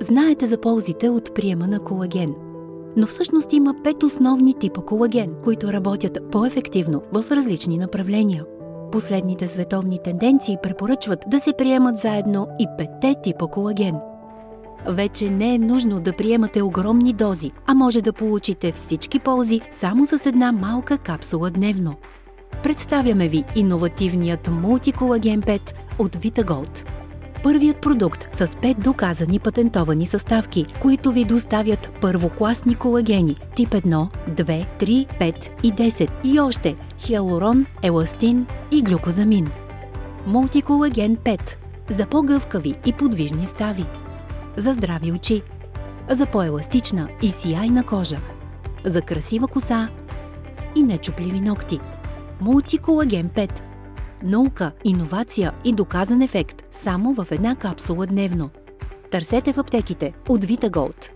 Знаете за ползите от приема на колаген. Но всъщност има 5 основни типа колаген, които работят по-ефективно в различни направления. Последните световни тенденции препоръчват да се приемат заедно и 5 типа колаген. Вече не е нужно да приемате огромни дози, а може да получите всички ползи само с една малка капсула дневно. Представяме ви иновативният мултиколаген 5 от Vitagold. Първият продукт с 5 доказани патентовани съставки, които ви доставят първокласни колагени тип 1, 2, 3, 5 и 10 и още хиалурон, еластин и глюкозамин. Мултиколаген 5 за по-гъвкави и подвижни стави, за здрави очи, за по-еластична и сияйна кожа, за красива коса и нечупливи ногти. Мултиколаген 5. Наука, иновация и доказан ефект само в една капсула дневно. Търсете в аптеките от Vitagold.